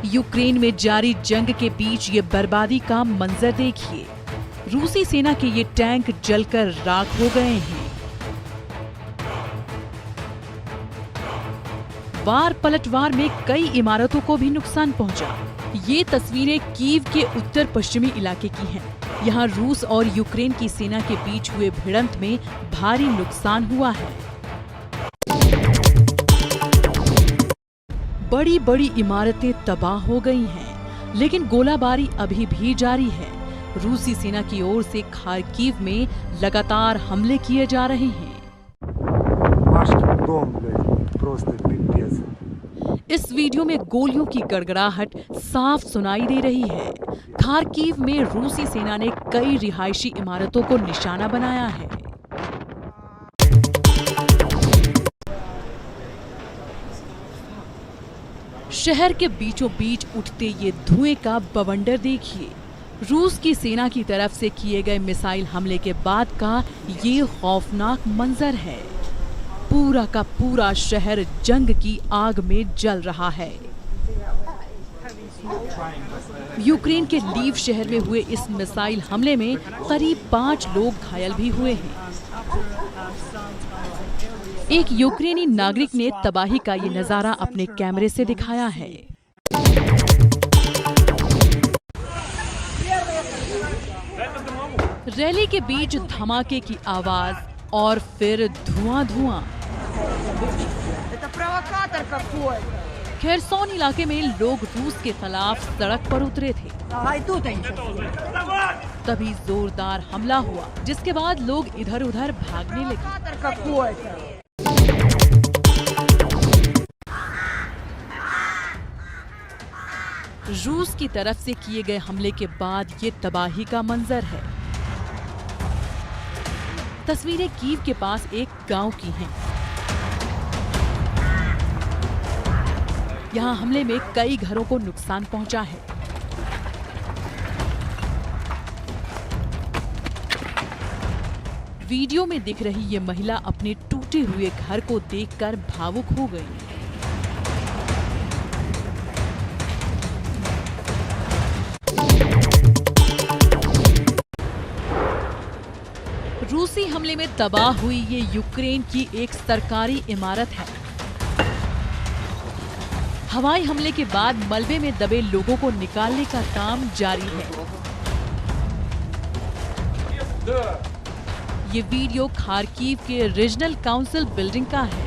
Ukraine में जारी जंग के बीच ये बर्बादी का मंजर देखिए। रूसी सेना के ये टैंक जलकर राख हो गए हैं। वार पलटवार में कई इमारतों को भी नुकसान पहुंचा। ये तस्वीरें कीव के उत्तर पश्चिमी इलाके की हैं। यहाँ रूस और यूक्रेन की सेना के बीच हुए भिड़ंत में भारी नुकसान हुआ है। बड़ी बड़ी इमारतें तबाह हो गई हैं, लेकिन गोलाबारी अभी भी जारी है। रूसी सेना की ओर से खार्किव में लगातार हमले किए जा रहे हैं। इस वीडियो में गोलियों की गड़गड़ाहट साफ सुनाई दे रही है। खार्किव में रूसी सेना ने कई रिहायशी इमारतों को निशाना बनाया है। शहर के बीचों बीच उठते ये धुएं का बवंडर देखिए। रूस की सेना की तरफ से किए गए मिसाइल हमले के बाद का ये खौफनाक मंजर है। पूरा का पूरा शहर जंग की आग में जल रहा है। यूक्रेन के लीव शहर में हुए इस मिसाइल हमले में करीब 5 लोग घायल भी हुए हैं। एक यूक्रेनी नागरिक ने तबाही का ये नजारा अपने कैमरे से दिखाया है। रैली के बीच धमाके की आवाज और फिर धुआं। खेरसोन इलाके में लोग रूस के खिलाफ सड़क पर उतरे थे। तभी जोरदार हमला हुआ, जिसके बाद लोग इधर उधर भागने लगे। रूस की तरफ से किए गए हमले के बाद ये तबाही का मंजर है। तस्वीरें कीव के पास एक गांव की हैं। यहाँ हमले में कई घरों को नुकसान पहुंचा है। वीडियो में दिख रही ये महिला अपने टूटे हुए घर को देखकर भावुक हो गई। रूसी हमले में तबाह हुई ये यूक्रेन की एक सरकारी इमारत है। हवाई हमले के बाद मलबे में दबे लोगों को निकालने का काम जारी है। ये वीडियो खार्किव के रीजनल काउंसिल बिल्डिंग का है।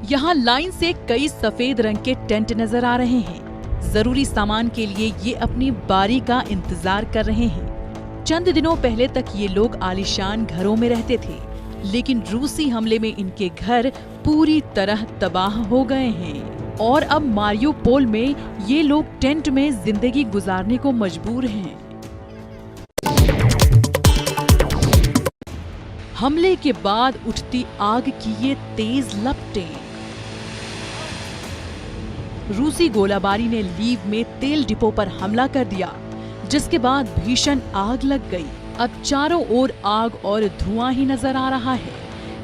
यहाँ लाइन से कई सफेद रंग के टेंट नजर आ रहे हैं। जरूरी सामान के लिए ये अपनी बारी का इंतजार कर रहे हैं। चंद दिनों पहले तक ये लोग आलीशान घरों में रहते थे, लेकिन रूसी हमले में इनके घर पूरी तरह तबाह हो गए हैं और अब मारियोपोल में ये लोग टेंट में जिंदगी गुजारने को मजबूर हैं। हमले के बाद उठती आग की ये तेज लपटें। रूसी गोलाबारी ने लीव में तेल डिपो पर हमला कर दिया, जिसके बाद भीषण आग लग गई। अब चारों ओर आग और धुआं ही नजर आ रहा है।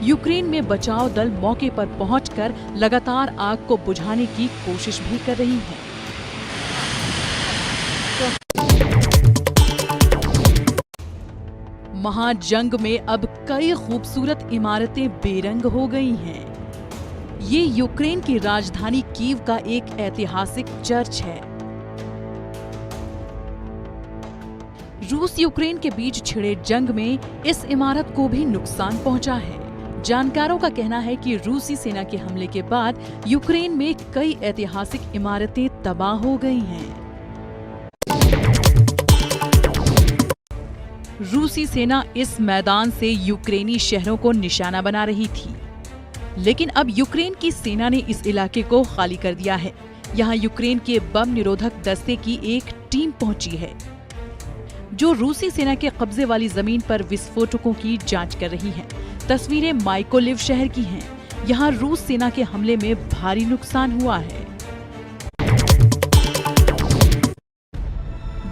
यूक्रेन में बचाव दल मौके पर पहुंचकर लगातार आग को बुझाने की कोशिश भी कर रही है। महाजंग में अब कई खूबसूरत इमारतें बेरंग हो गई हैं। ये यूक्रेन की राजधानी कीव का एक ऐतिहासिक चर्च है। रूस यूक्रेन के बीच छिड़े जंग में इस इमारत को भी नुकसान पहुंचा है। जानकारों का कहना है कि रूसी सेना के हमले के बाद यूक्रेन में कई ऐतिहासिक इमारतें तबाह हो गई हैं। रूसी सेना इस मैदान से यूक्रेनी शहरों को निशाना बना रही थी, लेकिन अब यूक्रेन की सेना ने इस इलाके को खाली कर दिया है। यहाँ यूक्रेन के बम निरोधक दस्ते की एक टीम पहुंची है, जो रूसी सेना के कब्जे वाली जमीन पर विस्फोटकों की जांच कर रही है। तस्वीरें माइकोलिव शहर की हैं। यहाँ रूस सेना के हमले में भारी नुकसान हुआ है।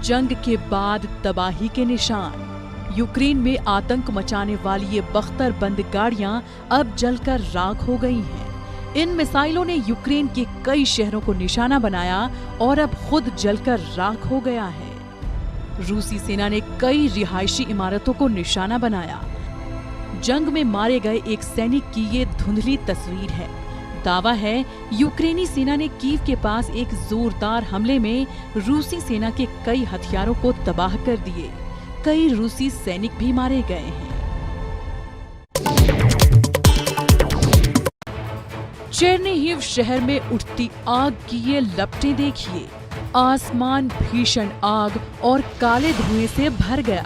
जंग के बाद तबाही के निशान। यूक्रेन में आतंक मचाने वाली ये बख्तरबंद गाड़ियां अब जलकर राख हो गई हैं। इन मिसाइलों ने यूक्रेन के कई शहरों को निशाना बनाया और अब खुद जलकर राख हो गया है। रूसी सेना ने कई रिहायशी इमारतों को निशाना बनाया। जंग में मारे गए एक सैनिक की ये धुंधली तस्वीर है। दावा है यूक्रेनी सेना ने कीव के पास एक जोरदार हमले में रूसी सेना के कई हथियारों को तबाह कर दिए। कई रूसी सैनिक भी मारे गए हैं। चेर्निहिव शहर में उठती आग की ये लपटें देखिए। आसमान भीषण आग और काले धुएं से भर गया।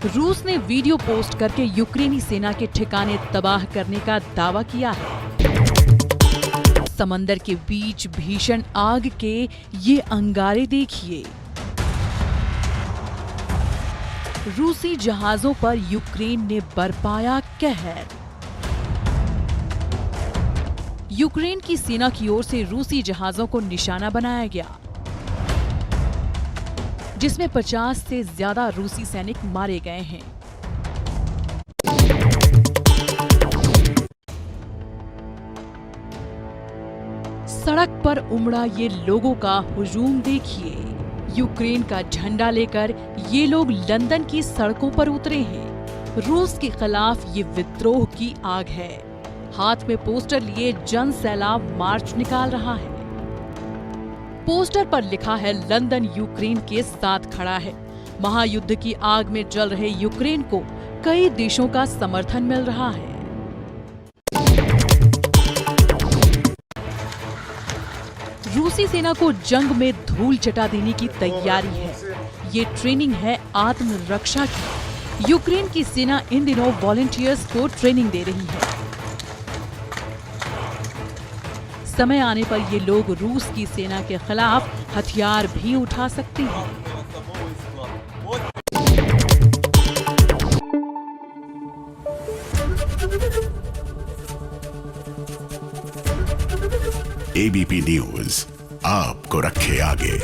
रूस ने वीडियो पोस्ट करके यूक्रेनी सेना के ठिकाने तबाह करने का दावा किया है। समंदर के बीच भीषण आग के ये अंगारे देखिए। रूसी जहाजों पर यूक्रेन ने बरपाया कहर। यूक्रेन की सेना की ओर से रूसी जहाजों को निशाना बनाया गया, जिसमें 50 से ज्यादा रूसी सैनिक मारे गए हैं। सड़क पर उमड़ा ये लोगों का हुजूम देखिए। यूक्रेन का झंडा लेकर ये लोग लंदन की सड़कों पर उतरे हैं। रूस के खिलाफ ये विद्रोह की आग है। हाथ में पोस्टर लिए जन सैलाब मार्च निकाल रहा है। पोस्टर पर लिखा है लंदन यूक्रेन के साथ खड़ा है। महायुद्ध की आग में जल रहे यूक्रेन को कई देशों का समर्थन मिल रहा है। रूसी सेना को जंग में धूल चटा देने की तैयारी है। ये ट्रेनिंग है आत्मरक्षा की। यूक्रेन की सेना इन दिनों वॉलंटियर्स को ट्रेनिंग दे रही है। समय आने पर ये लोग रूस की सेना के खिलाफ हथियार भी उठा सकते हैं। एबीपी न्यूज आपको रखे आगे।